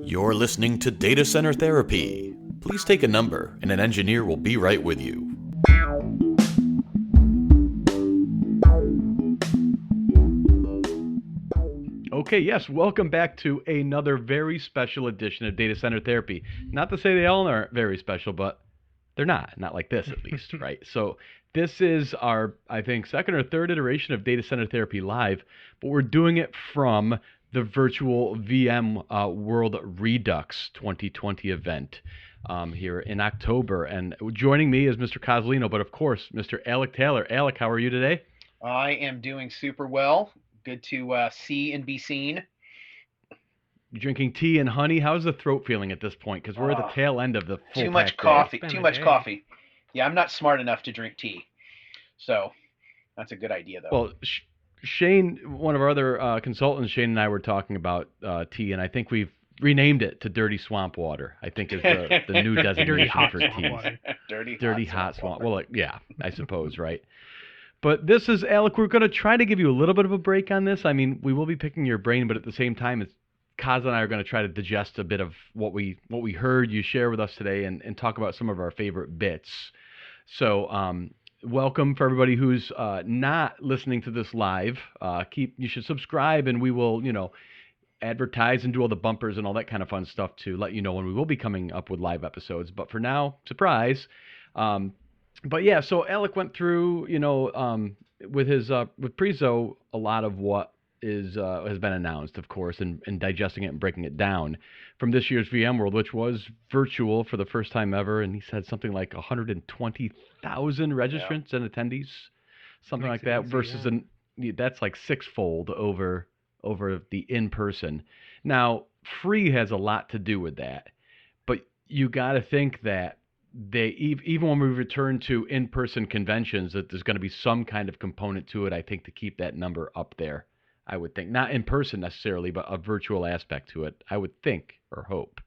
You're listening to Data Center Therapy. Please take a number, and an engineer will be right with you. Okay, yes, welcome back to another very special edition of Data Center Therapy. Not to say they all aren't very special, but they're not like this at least, right? So this is our, I think, second or third iteration of Data Center Therapy Live, but we're doing it from the virtual VMworld REDUX 2020 event here in October. And joining me is Mr. Cozzolino, but of course, Mr. Alec Taylor. Alec, how are you today? I am doing super well. Good to see and be seen. You drinking tea and honey? How's the throat feeling at this point? Because we're at the tail end of the full Too much coffee. Too much coffee. Yeah, I'm not smart enough to drink tea. So that's a good idea, though. Well, Shane, one of our other consultants, Shane and I were talking about tea, and I think we've renamed it to Dirty Swamp Water. I think is the new designation for tea. Dirty hot swamp. Well, yeah, I suppose, right? But this is, Alec, we're going to try to give you a little bit of a break on this. I mean, we will be picking your brain, but at the same time, Kaz and I are going to try to digest a bit of what we heard you share with us today and talk about some of our favorite bits. So welcome for everybody who's not listening to this live. You should subscribe, and we will, advertise and do all the bumpers and all that kind of fun stuff to let you know when we will be coming up with live episodes. But for now, surprise. But yeah, so Alec went through, with his with Prezo, a lot of what has been announced, of course, and digesting it and breaking it down from this year's VMworld, which was virtual for the first time ever. And he said something like 120,000 registrants and attendees, something like that, versus that's like sixfold over the in-person. Now, free has a lot to do with that, but you got to think that even when we return to in-person conventions, that there's going to be some kind of component to it, I think, to keep that number up there. I would think, not in person necessarily, but a virtual aspect to it, I would think or hope.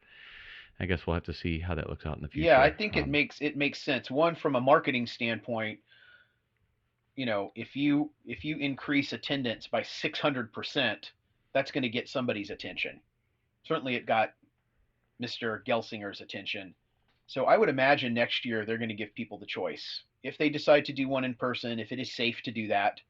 I guess we'll have to see how that looks out in the future. Yeah, I think it makes sense. One, from a marketing standpoint, if you increase attendance by 600%, that's going to get somebody's attention. Certainly, it got Mr. Gelsinger's attention. So I would imagine next year they're going to give people the choice. If they decide to do one in person, if it is safe to do that,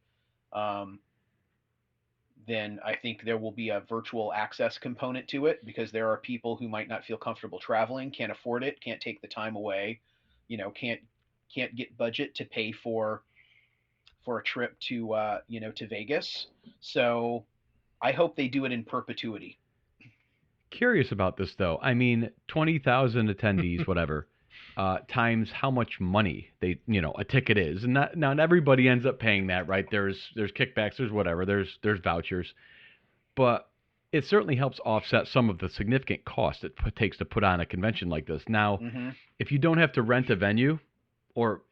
then I think there will be a virtual access component to it, because there are people who might not feel comfortable traveling, can't afford it, can't take the time away, can't get budget to pay for a trip to to Vegas. So I hope they do it in perpetuity. Curious about this, though. I mean, 20,000 attendees, whatever, times how much money a ticket is. And not everybody ends up paying that, right? There's kickbacks, there's whatever, there's vouchers. But it certainly helps offset some of the significant cost it takes to put on a convention like this. Now, if you don't have to rent a venue, or,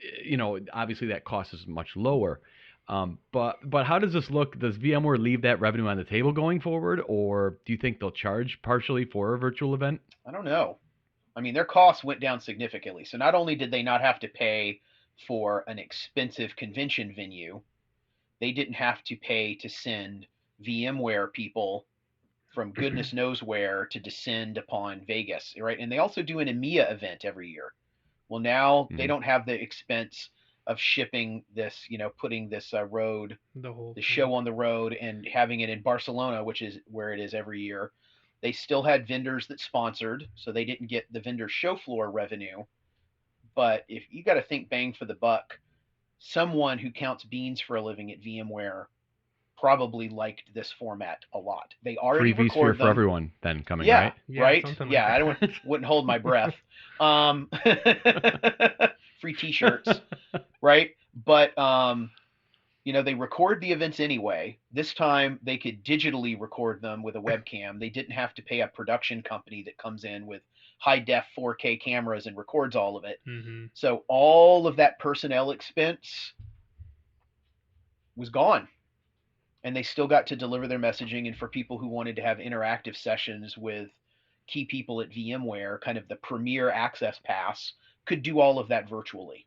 obviously that cost is much lower. But how does this look? Does VMware leave that revenue on the table going forward, or do you think they'll charge partially for a virtual event? I don't know. I mean, their costs went down significantly. So not only did they not have to pay for an expensive convention venue, they didn't have to pay to send VMware people from goodness knows where to descend upon Vegas, right? And they also do an EMEA event every year. Well, now they don't have the expense of shipping this, putting this the show on the road and having it in Barcelona, which is where it is every year. They still had vendors that sponsored, so they didn't get the vendor show floor revenue. But if you got to think bang for the buck, someone who counts beans for a living at VMware probably liked this format a lot. They already free record vSphere for everyone then coming, yeah, right? Right? Like yeah, I wouldn't hold my breath. Free t-shirts, right? But they record the events anyway. This time they could digitally record them with a webcam. They didn't have to pay a production company that comes in with high def 4K cameras and records all of it. So all of that personnel expense was gone. And they still got to deliver their messaging. And for people who wanted to have interactive sessions with key people at VMware, kind of the premier access pass, could do all of that virtually.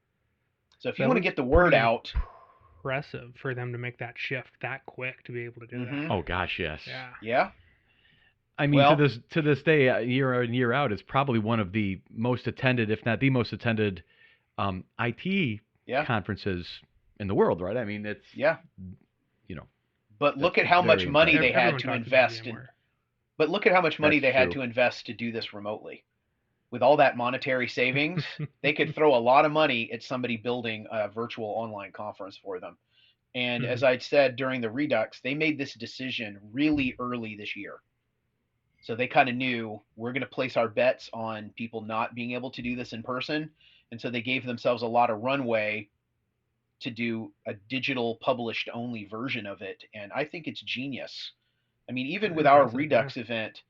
So if you want to get the word out, impressive for them to make that shift that quick to be able to do that. Oh gosh, yes. Yeah. I mean, to this day, year in year out, it's probably one of the most attended, if not the most attended, IT conferences in the world, right? I mean, it's But look at how much money they had to Everyone invest in. But look at how much money they had to invest to do this remotely. With all that monetary savings, they could throw a lot of money at somebody building a virtual online conference for them. And as I'd said during the Redux, they made this decision really early this year. So they kind of knew we're going to place our bets on people not being able to do this in person. And so they gave themselves a lot of runway to do a digital published only version of it. And I think it's genius. I mean, even with our Redux event,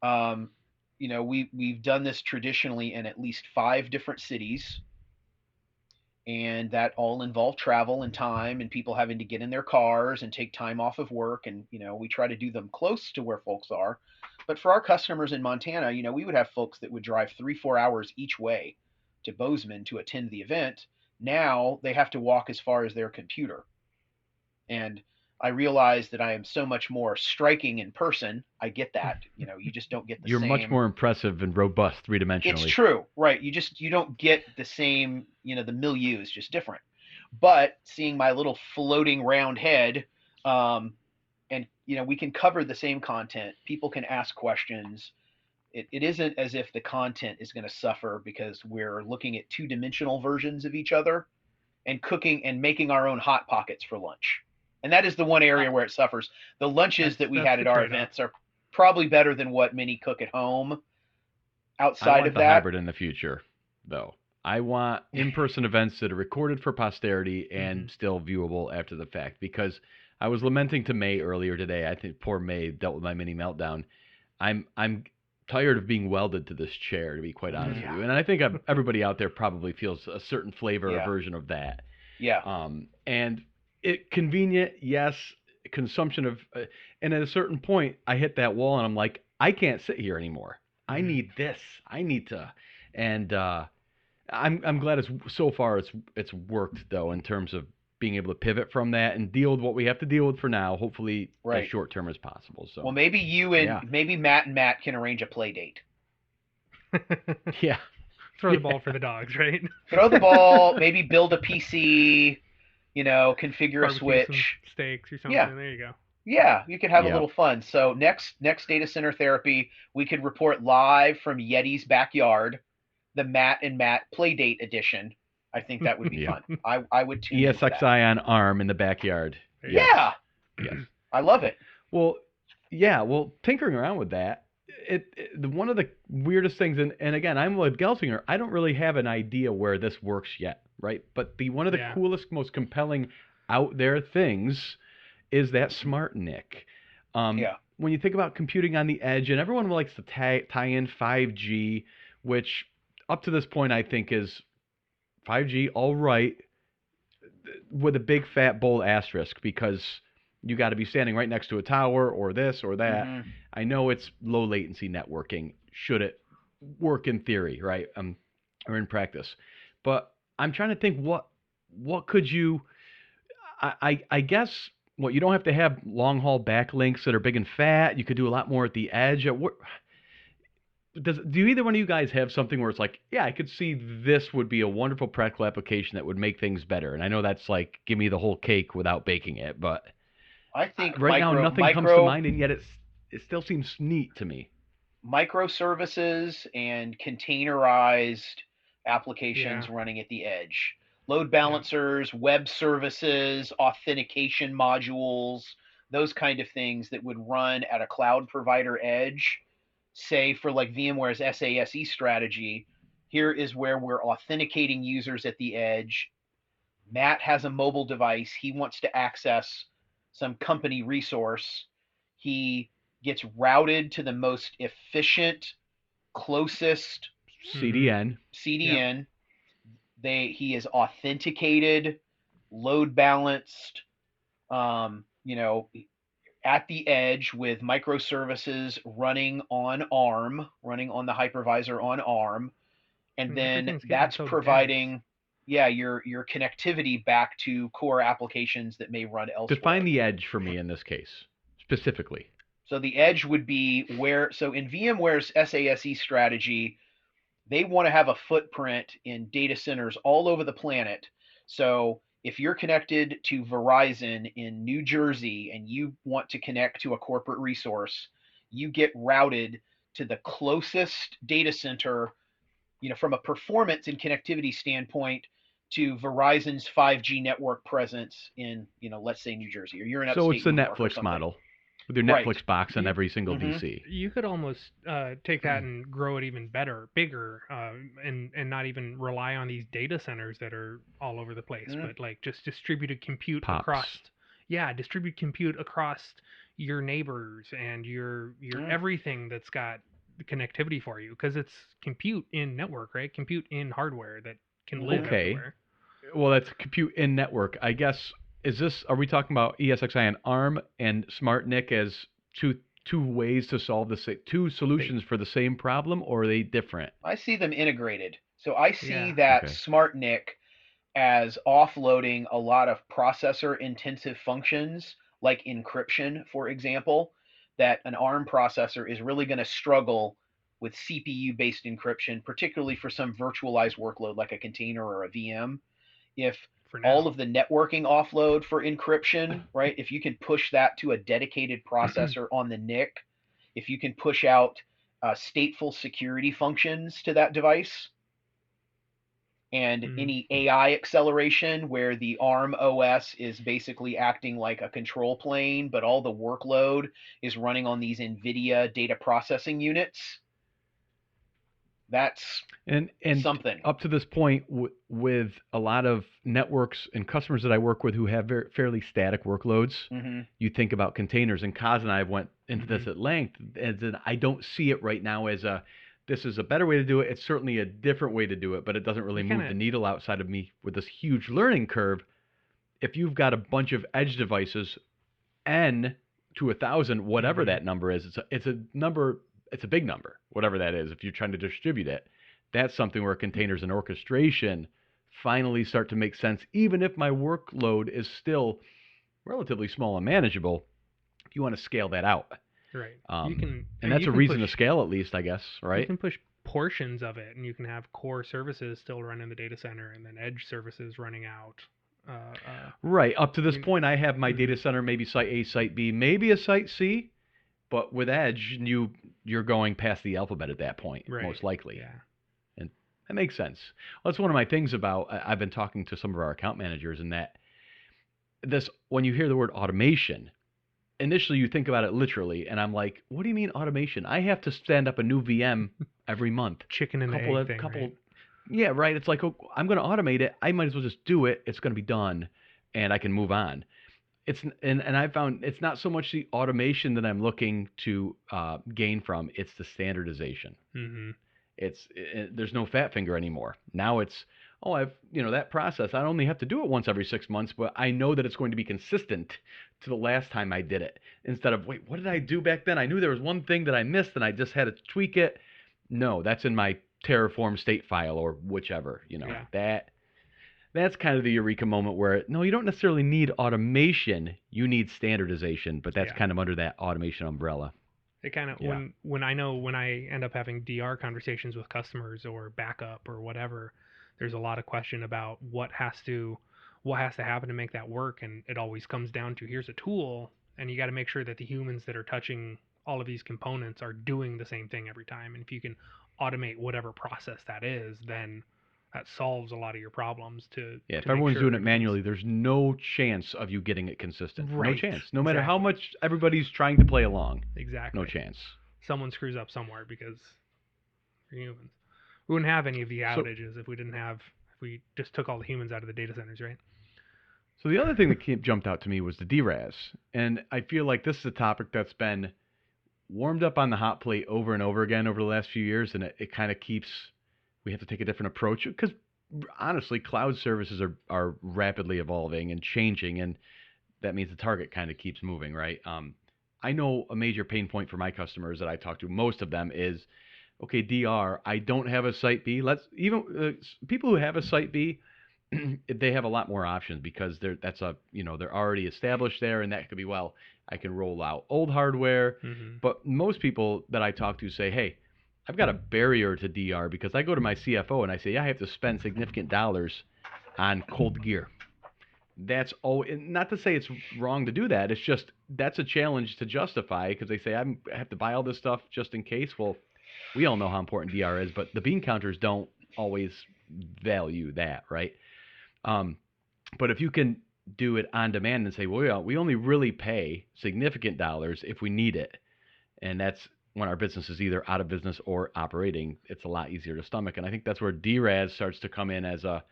we've done this traditionally in at least 5 different cities. And that all involved travel and time and people having to get in their cars and take time off of work. And, we try to do them close to where folks are. But for our customers in Montana, we would have folks that would drive 3-4 hours each way to Bozeman to attend the event. Now they have to walk as far as their computer. And I realize that I am so much more striking in person. I get that. You just don't get the You're same. much more impressive and robust three-dimensionally. It's true, right? You don't get the same, the milieu is just different. But seeing my little floating round head, and we can cover the same content. People can ask questions. It isn't as if the content is going to suffer because we're looking at 2-dimensional versions of each other and cooking and making our own hot pockets for lunch. And that is the one area where it suffers. The lunches that we had at our events are probably better than what many cook at home. Outside of that, I want the hybrid in the future, though. I want in-person events that are recorded for posterity and still viewable after the fact. Because I was lamenting to May earlier today. I think poor May dealt with my mini meltdown. I'm tired of being welded to this chair, to be quite honest with you. And I think everybody out there probably feels a certain flavor or version of that. Yeah. And it convenient, yes. Consumption of, and at a certain point, I hit that wall, and I'm like, I can't sit here anymore. I need this. I need to, and I'm glad so far it's worked though in terms of being able to pivot from that and deal with what we have to deal with for now. Hopefully, as short term as possible. So, well, maybe you and maybe Matt and Matt can arrange a play date. Throw the ball for the dogs, right? Throw the ball. Maybe build a PC. Configure a switch, steaks or something. Yeah. There you go. Yeah, you could have a little fun. So next Data Center Therapy, we could report live from Yette's backyard, the Matt and Matt Playdate edition. I think that would be fun. I would tune into that. ESXi-on-ARM in the backyard. Yeah. I love it. Well, tinkering around with that, one of the weirdest things, and again, I'm with Gelsinger, I don't really have an idea where this works yet, right? But one of the coolest, most compelling out there things is that smart NIC. When you think about computing on the edge, and everyone likes to tie in 5G, which up to this point I think is 5G all right, with a big fat bold asterisk, because you got to be standing right next to a tower or this or that. I know it's low latency networking. Should it work in theory, right? Or in practice. But I'm trying to think what could you, I guess, you don't have to have long haul backlinks that are big and fat. You could do a lot more at the edge. Do either one of you guys have something where it's like, yeah, I could see this would be a wonderful practical application that would make things better? And I know that's like, give me the whole cake without baking it, but I think now nothing comes to mind, and yet it still seems neat to me. Microservices and containerized applications running at the edge. Load balancers, web services, authentication modules, those kind of things that would run at a cloud provider edge. Say for like VMware's SASE strategy, here is where we're authenticating users at the edge. Matt has a mobile device. He wants to access some company resource. He gets routed to the most efficient, closest CDN. He is authenticated, load balanced, at the edge with microservices running on ARM, running on the hypervisor on ARM. And then that's providing, your connectivity back to core applications that may run elsewhere. Define the edge for me in this case, specifically. So the edge would be so in VMware's SASE strategy, they want to have a footprint in data centers all over the planet. So if you're connected to Verizon in New Jersey and you want to connect to a corporate resource, you get routed to the closest data center, from a performance and connectivity standpoint, to Verizon's 5G network presence in, let's say New Jersey, or you're in upstate So it's the New York Netflix model with your Netflix box on every single DC. You could almost take that and grow it even bigger, and not even rely on these data centers that are all over the place, but like just distributed compute across. Yeah, distribute compute across your neighbors and your everything that's got connectivity for you, because it's compute in network, right? Compute in hardware that can live everywhere. Well, that's compute in network. I guess, are we talking about ESXi-on-ARM and SmartNIC as two ways to solve two solutions for the same problem, or are they different? I see them integrated. So I see that SmartNIC as offloading a lot of processor intensive functions like encryption, for example, that an ARM processor is really going to struggle with CPU-based encryption, particularly for some virtualized workload like a container or a VM. If all of the networking offload for encryption, right, if you can push that to a dedicated processor on the NIC, if you can push out stateful security functions to that device, and any AI acceleration where the ARM OS is basically acting like a control plane, but all the workload is running on these NVIDIA data processing units. That's and something. Up to this point, with a lot of networks and customers that I work with who have fairly static workloads, you think about containers. And Coz and I went into this at length, and I don't see it right now as this is a better way to do it. It's certainly a different way to do it, but it doesn't really move the needle outside of me with this huge learning curve. If you've got a bunch of edge devices, N to 1,000, whatever that number is, it's a number. It's a big number, whatever that is. If you're trying to distribute it, that's something where containers and orchestration finally start to make sense, even if my workload is still relatively small and manageable. You want to scale that out. Right. And that's a reason to scale, at least, I guess, right? You can push portions of it, and you can have core services still run in the data center, and then edge services running out. Right. Up to this point, I have my data center, maybe site A, site B, maybe a site C, but with edge, you're going past the alphabet at that point, most likely. Yeah. And that makes sense. Well, that's one of my things about, I've been talking to some of our account managers, and that when you hear the word automation, initially you think about it literally, and I'm like, what do you mean automation? I have to stand up a new VM every month. Chicken and egg thing, right? Yeah, right. It's like, I'm going to automate it. I might as well just do it. It's going to be done, and I can move on. And I found it's not so much the automation that I'm looking to gain from. It's the standardization. There's no fat finger anymore. Now it's, that process, I only have to do it once every 6 months, but I know that it's going to be consistent to the last time I did it. Instead of, wait, what did I do back then? I knew there was one thing that I missed and I just had to tweak it. No, that's in my Terraform state file or whichever, That's kind of the eureka moment where, no, you don't necessarily need automation. You need standardization, but that's kind of under that automation umbrella. It kind of, when I end up having DR conversations with customers or backup or whatever, there's a lot of question about what has to happen to make that work. And it always comes down to, here's a tool, and you got to make sure that the humans that are touching all of these components are doing the same thing every time. And if you can automate whatever process that is, then that solves a lot of your problems. If everyone's doing it manually, there's no chance of you getting it consistent. Right. No chance. No matter how much everybody's trying to play along. Exactly. No chance. Someone screws up somewhere because we're humans. We wouldn't have any of the outages if we just took all the humans out of the data centers, right? So the other thing that jumped out to me was the DRAS. And I feel like this is a topic that's been warmed up on the hot plate over and over again over the last few years, and it kind of keeps, we have to take a different approach because honestly, cloud services are rapidly evolving and changing, and that means the target kind of keeps moving, right? I know a major pain point for my customers that I talk to, most of them, is, okay, DR, I don't have a site B. People who have a site B, they have a lot more options because they're already established there, and that could be, well, I can roll out old hardware. But most people that I talk to say, hey, I've got a barrier to DR because I go to my CFO and I say, yeah, I have to spend significant dollars on cold gear. That's not to say it's wrong to do that. It's just that's a challenge to justify because they say I have to buy all this stuff just in case. Well, we all know how important DR is, but the bean counters don't always value that, right? But if you can do it on demand and say, well, we only really pay significant dollars if we need it, and that's when our business is either out of business or operating, it's a lot easier to stomach. And I think that's where DRAS starts to come in as a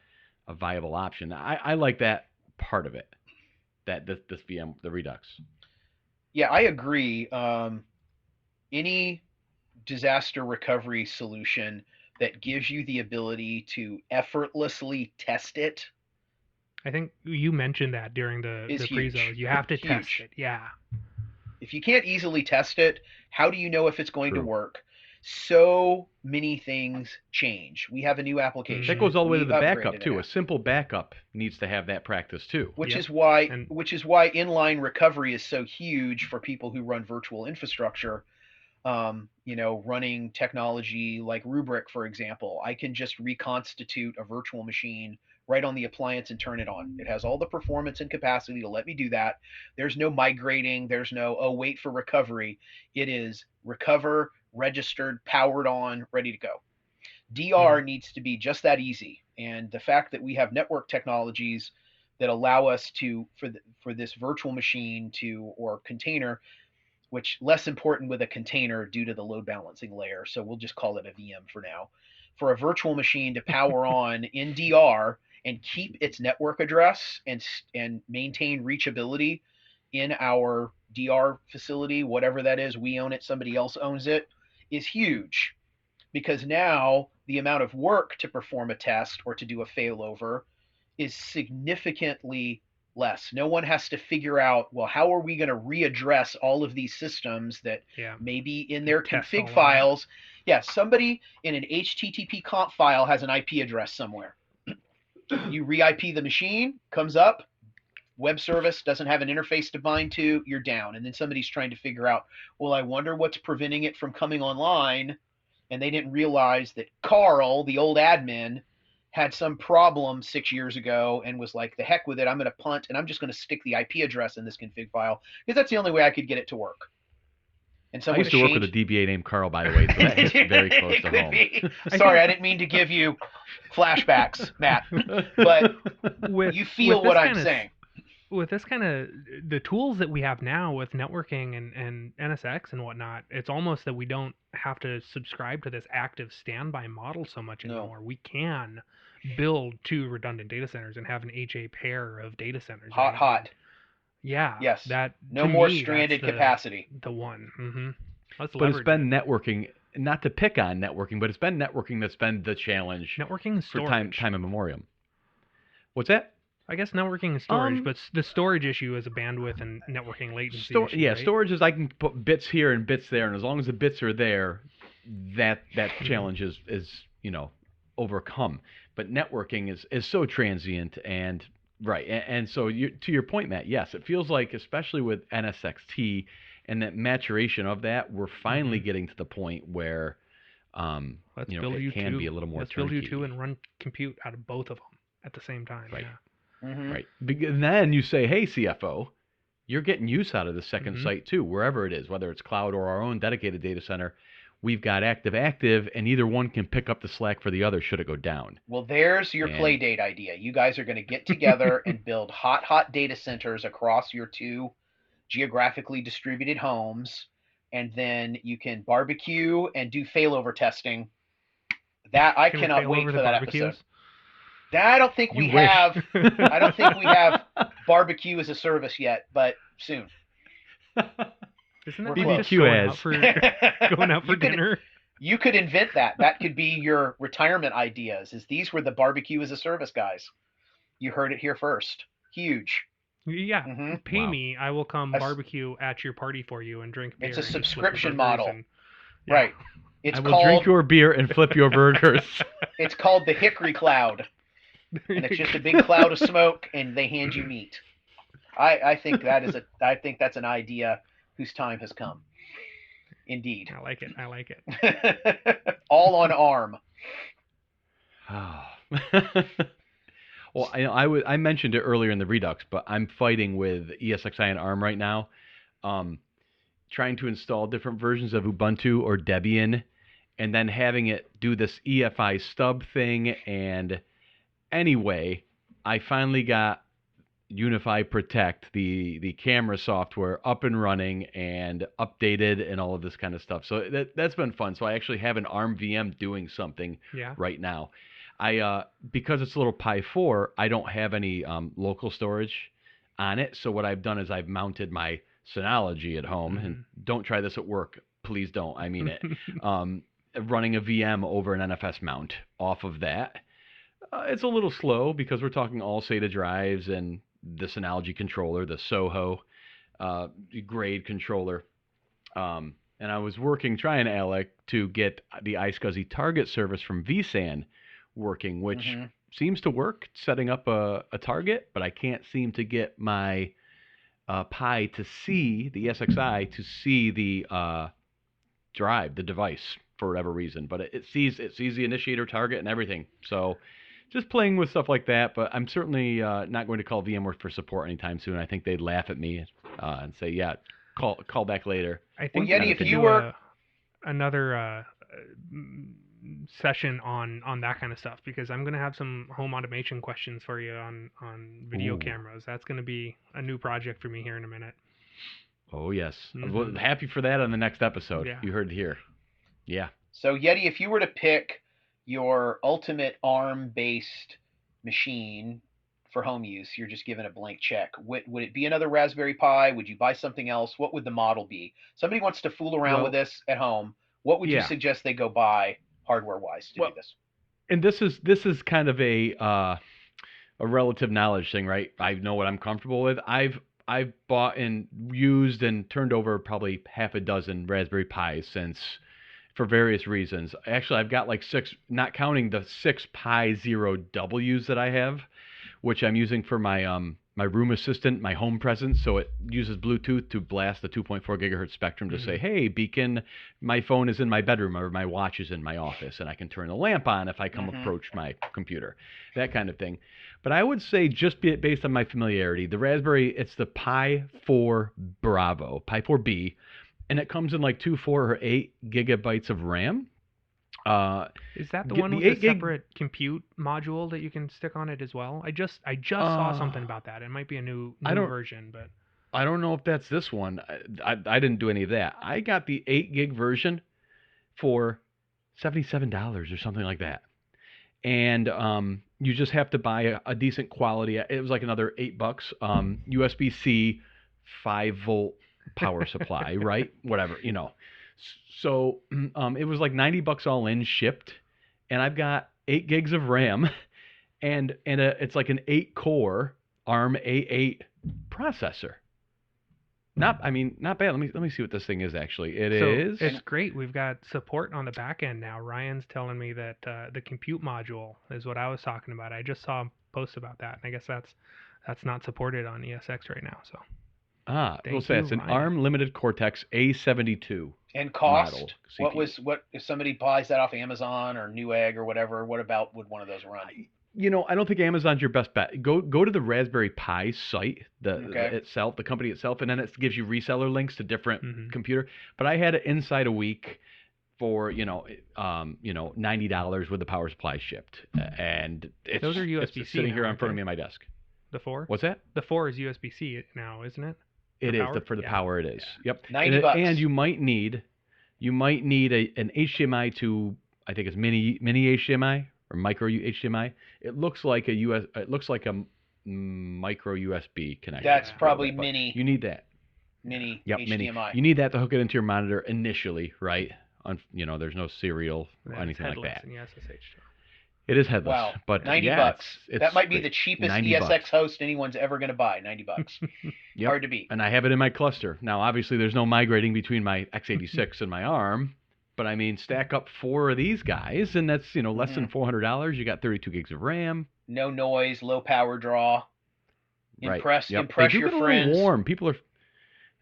viable option. I like that part of it, that this VM, the Redux. Yeah, I agree. Any disaster recovery solution that gives you the ability to effortlessly test it. I think you mentioned that during the pre-zos. You have to test it. Yeah. If you can't easily test it, how do you know if it's going to work? So many things change. We have a new application. That goes all the way to the backup too. A simple backup needs to have that practice too. Which is why inline recovery is so huge for people who run virtual infrastructure. Running technology like Rubrik, for example, I can just reconstitute a virtual machine right on the appliance and turn it on. It has all the performance and capacity to let me do that. There's no migrating. There's no, wait for recovery. It is recover, registered, powered on, ready to go. DR needs to be just that easy. And the fact that we have network technologies that allow us to, for this virtual machine or container, which less important with a container due to the load balancing layer. So we'll just call it a VM for now. For a virtual machine to power on in DR and keep its network address and maintain reachability in our DR facility, whatever that is, we own it, somebody else owns it, is huge. Because now the amount of work to perform a test or to do a failover is significantly less. No one has to figure out, well, how are we going to readdress all of these systems that maybe in their config files, somebody in an HTTP conf file has an IP address somewhere. You re-IP the machine, comes up, web service doesn't have an interface to bind to, you're down. And then somebody's trying to figure out, well, I wonder what's preventing it from coming online. And they didn't realize that Carl, the old admin, had some problem 6 years ago and was like, the heck with it, I'm going to punt and I'm just going to stick the IP address in this config file because that's the only way I could get it to work. And so I used to work with a DBA named Carl, by the way, so that hits very close to home. Sorry, I didn't mean to give you flashbacks, Matt, but you feel what I'm saying. With this kind of the tools that we have now with networking and NSX and whatnot, it's almost that we don't have to subscribe to this active standby model so much anymore. We can build 2 redundant data centers and have an HA pair of data centers. Hot. Yeah. Yes. That no more stranded capacity. The one. But it's been networking, not to pick on networking, but it's been networking that's been the challenge. Networking and storage. For time immemorial. What's that? I guess networking and storage, but the storage issue is a bandwidth and networking latency issue, right? Storage is I can put bits here and bits there, and as long as the bits are there, that challenge is overcome. But networking is so transient and right. And so to your point, Matt, yes, it feels like, especially with NSXT and that maturation of that, we're finally getting to the point where it can be a little more turnkey. Let's build you 2 and run compute out of both of them at the same time. Right. Yeah. Right. And then you say, hey, CFO, you're getting use out of the second site too, wherever it is, whether it's cloud or our own dedicated data center. We've got active, and either one can pick up the slack for the other should it go down. Well, there's your play date idea. You guys are going to get together and build hot data centers across your 2 geographically distributed homes, and then you can barbecue and do failover testing. That I cannot wait for that episode. I don't think we have. I don't think we have barbecue as a service yet, but soon. Isn't that BBQ going out for dinner? You could invent that. That could be your retirement ideas. These were the barbecue as a service guys. You heard it here first. Huge. Yeah. Pay me. I will come barbecue at your party for you and drink beer. It's a subscription model. Right. I will drink your beer and flip your burgers. It's called the Hickory Cloud. and it's just a big cloud of smoke, and they hand you meat. I think that's an idea whose time has come. Indeed. I like it. All on ARM. Well, I mentioned it earlier in the Redux, but I'm fighting with ESXi-on-ARM right now, trying to install different versions of Ubuntu or Debian, and then having it do this EFI stub thing. And anyway, I finally got Unify Protect, the camera software, up and running and updated and all of this kind of stuff. So that's been fun. So I actually have an ARM VM doing something right now. Because it's a little Pi 4, I don't have any local storage on it. So what I've done is I've mounted my Synology at home, and don't try this at work. Please don't. I mean it. Running a VM over an NFS mount off of that. It's a little slow because we're talking all SATA drives and the Synology controller, the Soho grade controller. And I was trying, Alec, to get the iSCSI target service from vSAN working, which seems to work, setting up a target, but I can't seem to get my Pi to see, the ESXi, to see the drive, the device, for whatever reason. But it sees the initiator target and everything. So just playing with stuff like that, but I'm certainly not going to call VMworld for support anytime soon. I think they'd laugh at me and say, yeah, call back later. I think Yette, if you were another session on that kind of stuff, because I'm going to have some home automation questions for you on video cameras. That's going to be a new project for me here in a minute. Oh, yes. Well, happy for that on the next episode. Yeah. You heard it here. Yeah. So, Yette, if you were to pick your ultimate ARM-based machine for home use, you're just given a blank check. Would it be another Raspberry Pi? Would you buy something else? What would the model be? Somebody wants to fool around with this at home. What would you suggest they go buy hardware-wise to do this? And this is kind of a relative knowledge thing, right? I know what I'm comfortable with. I've bought and used and turned over probably half a dozen Raspberry Pis since, for various reasons. Actually, I've got like 6, not counting the 6 Pi 0Ws that I have, which I'm using for my my room assistant, my home presence. So it uses Bluetooth to blast the 2.4 gigahertz spectrum to say, hey, beacon, my phone is in my bedroom or my watch is in my office, and I can turn the lamp on if I come approach my computer, that kind of thing. But I would say, just based on my familiarity, the Raspberry, it's the Pi 4 Bravo, Pi 4B, and it comes in like 2, 4, or 8 gigabytes of RAM. Is that the one with the separate compute module that you can stick on it as well? I just saw something about that. It might be a new version, but I don't know if that's this one. I didn't do any of that. I got the 8 gig version for $77 or something like that. And you just have to buy a decent quality. It was like another $8. USB-C 5-volt power supply, right? Whatever, you know. So it was like $90 all in, shipped, and I've got 8 gigs of RAM, and it's like an 8-core ARM A8 processor. Not bad. Let me see what this thing is actually. It's great. We've got support on the back end now. Ryan's telling me that the compute module is what I was talking about. I just saw a post about that, and I guess that's not supported on ESX right now. So. We'll say it's an ARM Limited Cortex A72. And cost? Model, what if somebody buys that off Amazon or Newegg or whatever? What about would one of those run? I don't think Amazon's your best bet. Go to the Raspberry Pi site, itself, the company itself, and then it gives you reseller links to different computer. But I had it inside a week for $90 with the power supply shipped, and those are USB-C. It's sitting here in front of me on my desk. The 4? What's that? The 4 is USB-C now, isn't it? It is for the power. It is. Yeah. Yep. $90. And you might need an HDMI to, I think it's mini HDMI or micro HDMI. It looks like a micro USB connection. That's probably mini. You need that. Mini HDMI. Mini. You need that to hook it into your monitor initially, right? There's no serial or anything like that. And the SSH. It is headless. Wow. But $90. It's that might be the cheapest ESX host anyone's ever going to buy. $90. Yep. Hard to beat. And I have it in my cluster. Now, obviously, there's no migrating between my x86 and my ARM. But stack up 4 of these guys, and that's less than $400. You got 32 gigs of RAM. no noise, low power draw. Right. Impress Yep. impress They do your get a friends. little warm.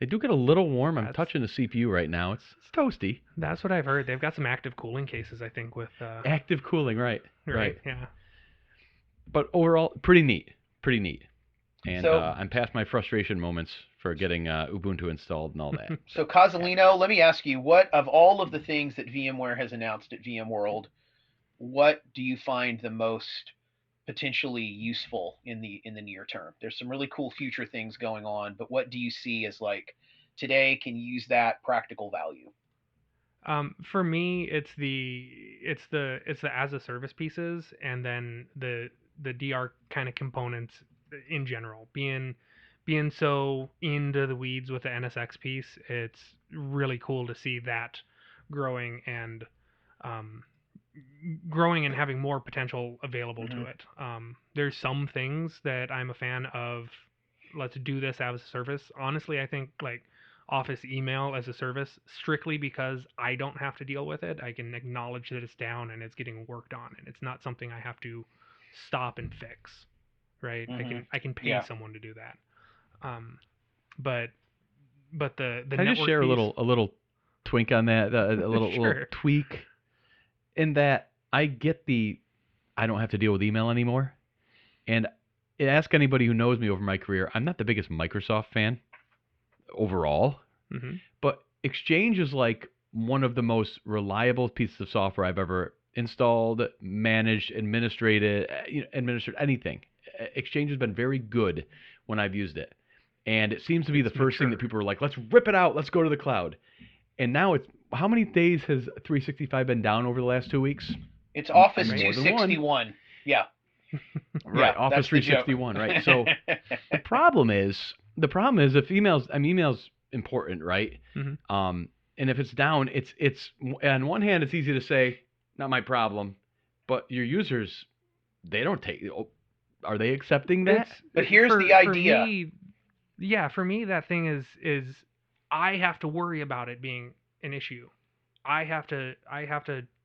They do get a little warm. I'm That's- touching the CPU right now. It's toasty. That's what I've heard. They've got some active cooling cases, I think, with Active cooling, right. Yeah. But overall, pretty neat. And So- I'm past my frustration moments for getting Ubuntu installed and all that. So Cozzolino, let me ask you, what of all of the things that VMware has announced at VMworld, what do you find the most potentially useful in the near term? There's some really cool future things going on, but what do you see as like today can use that practical value? For me, it's the as a service pieces, and then the DR kind of components in general. Being so into the weeds with the NSX piece, it's really cool to see that growing and having more potential available to it. There's some things that I'm a fan of. Let's do this as a service. Honestly, I think like Office email as a service, strictly because I don't have to deal with it. I can acknowledge that it's down and it's getting worked on, and it's not something I have to stop and fix. Right? I can pay someone to do that. But the Can I just network share piece, a little twink on that, a little Sure. tweak, in that I get I don't have to deal with email anymore, and ask anybody who knows me over my career, I'm not the biggest Microsoft fan overall, but Exchange is like one of the most reliable pieces of software I've ever installed, managed, administered anything. Exchange has been very good when I've used it. And it seems to be the first thing that people are like, let's rip it out, let's go to the cloud. And now how many days has 365 been down over the last 2 weeks? It's Office More than 261. Yeah. Right, Yeah, Office that's the joke. 361, right? So the problem is if email's important, right? And if it's down, it's on one hand it's easy to say, not my problem, but your users, they don't take. Are they accepting that? But here's the idea. For me, that thing is I have to worry about it being an issue. I have to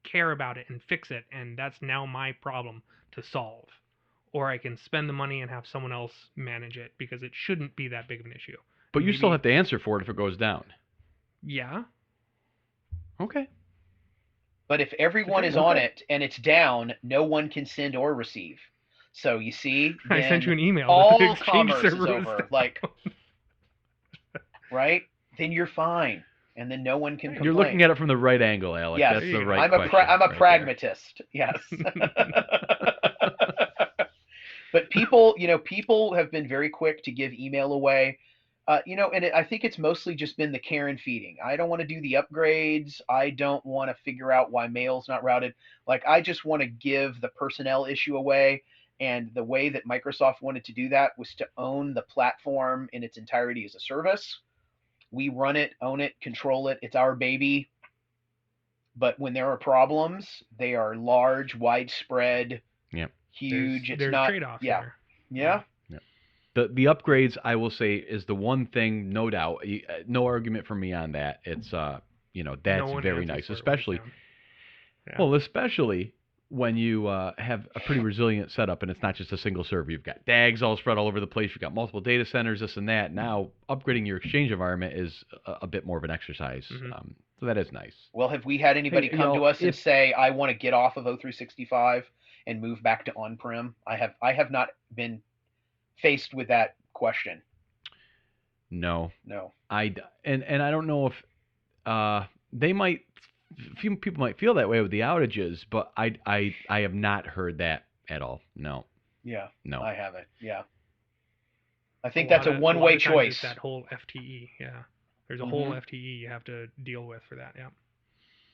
care about it and fix it, and that's now my problem to solve. Or I can spend the money and have someone else manage it, because it shouldn't be that big of an issue. But you still have to answer for it if it goes down. Yeah. Okay. But if everyone is on it and it's down, no one can send or receive. So you see, I sent you an email. All that the Exchange commerce is server was over. down. Like, right? Then you're fine, and then no one can complain. You're looking at it from the right angle, Alec. Yes, That's the right I'm question. I'm a right pragmatist. Yes. But people have been very quick to give email away. I think it's mostly just been the care and feeding. I don't want to do the upgrades. I don't want to figure out why mail's not routed. Like, I just want to give the personnel issue away. And the way that Microsoft wanted to do that was to own the platform in its entirety as a service. We run it, own it, control it. It's our baby. But when there are problems, they are large, widespread, huge. There's it's not trade-offs there. Yeah. The upgrades, I will say, is the one thing, no doubt, no argument from me on that. It's that's very nice, especially especially when you have a pretty resilient setup and it's not just a single server. You've got DAGs all spread all over the place. You've got multiple data centers, this and that. Now upgrading your Exchange environment is a bit more of an exercise. So that is nice. Well, have we had anybody come to us and say, I want to get off of O365 and move back to on-prem? I have not been faced with that question. No. I don't know if they might. Few people might feel that way with the outages, but I have not heard that at all. No. Yeah. No. I haven't. Yeah. I think that's a one-way choice. It's that whole FTE. Yeah. There's a whole FTE you have to deal with for that. Yeah.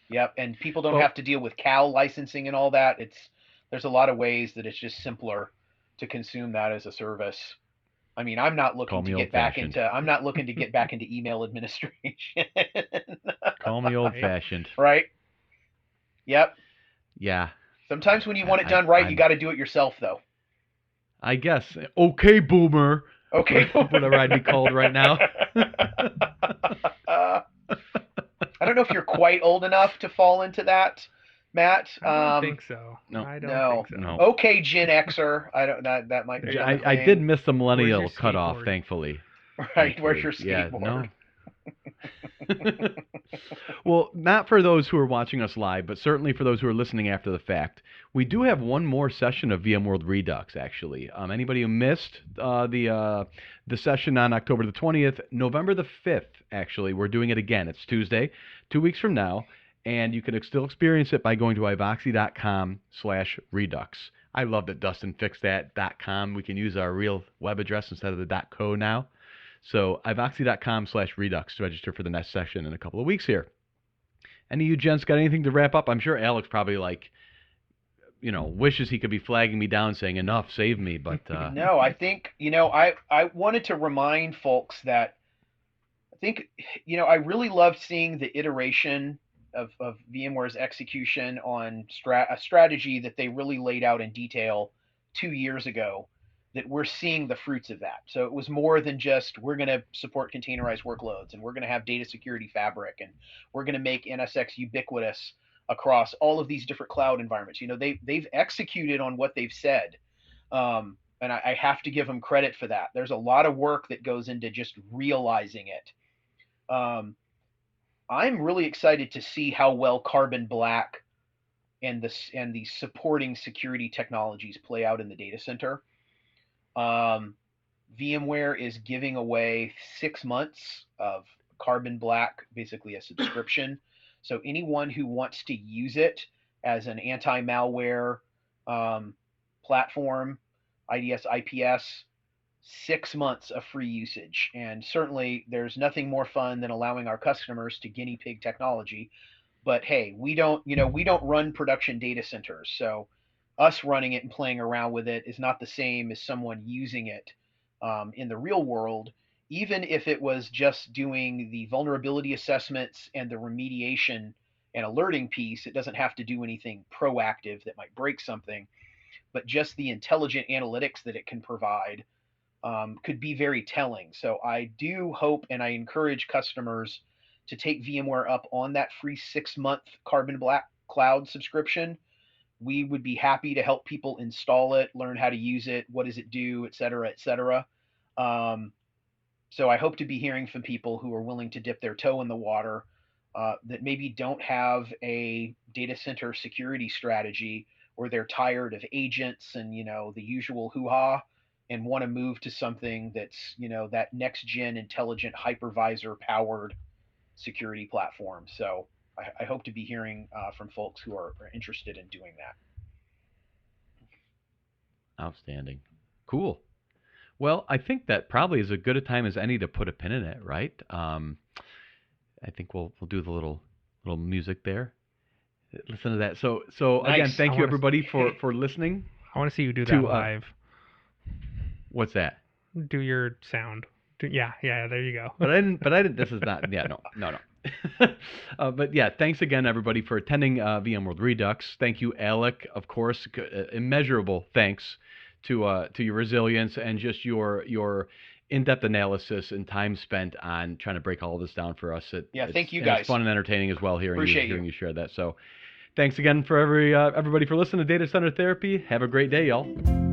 Yep. And people don't have to deal with CAL licensing and all that. There's a lot of ways that it's just simpler to consume that as a service. I mean, I'm not looking to get back into email administration. Call me old-fashioned. Right? Yep. Yeah. Sometimes when you want it done right, you got to do it yourself, though. I guess. Okay, boomer. Okay. Whatever I'd be called right now. I don't know if you're quite old enough to fall into that, Matt? I don't think so. No. I don't think so. No. Okay, Gen Xer. I don't. That might be. I did miss the millennial Where's your cutoff, skateboard? thankfully. Right. Where's your Yeah, skateboard? no. Well, not for those who are watching us live, but certainly for those who are listening after the fact. We do have one more session of VMworld Redux, actually. Anybody who missed the session on October the 20th, November the 5th, actually, we're doing it again. It's Tuesday, 2 weeks from now, and you can still experience it by going to ivoxy.com/redux. I love that Dustin fixed that .com. We can use our real web address instead of the .co now. So ivoxy.com/redux to register for the next session in a couple of weeks here. Any of you gents got anything to wrap up? I'm sure Alec's probably wishes he could be flagging me down saying enough, save me, but No, I think, I wanted to remind folks that I think, I really loved seeing the iteration of VMware's execution on a strategy that they really laid out in detail 2 years ago, that we're seeing the fruits of that. So it was more than just, we're going to support containerized workloads, and we're going to have data security fabric, and we're going to make NSX ubiquitous across all of these different cloud environments. They've executed on what they've said. And I have to give them credit for that. There's a lot of work that goes into just realizing it. I'm really excited to see how well Carbon Black and the supporting security technologies play out in the data center. VMware is giving away 6 months of Carbon Black, basically a subscription. So anyone who wants to use it as an anti-malware platform, IDS, IPS, 6 months of free usage. And certainly there's nothing more fun than allowing our customers to guinea pig technology. But hey, we don't run production data centers. So us running it and playing around with it is not the same as someone using it in the real world. Even if it was just doing the vulnerability assessments and the remediation and alerting piece, it doesn't have to do anything proactive that might break something, but just the intelligent analytics that it can provide could be very telling. So I do hope, and I encourage customers to take VMware up on that free 6-month Carbon Black cloud subscription. We would be happy to help people install it, learn how to use it, what does it do, et cetera, et cetera. So I hope to be hearing from people who are willing to dip their toe in the water, that maybe don't have a data center security strategy, or they're tired of agents and, the usual hoo-ha, and want to move to something that's, that next gen intelligent hypervisor powered security platform. So I hope to be hearing from folks who are interested in doing that. Outstanding. Cool. Well, I think that probably is as good a time as any to put a pin in it, right? I think we'll do the little music there. Listen to that. So Nice. Again, thank you everybody for listening. I want to see you do that live. What's that? Do your sound. Yeah, there you go. But I didn't. This is not. Yeah, no. But yeah, thanks again, everybody, for attending VMworld Redux. Thank you, Alec, of course. Immeasurable thanks to your resilience and just your in-depth analysis and time spent on trying to break all of this down for us. Thank you guys. It's fun and entertaining as well hearing you share that. So thanks again for everybody for listening to Data Center Therapy. Have a great day, y'all.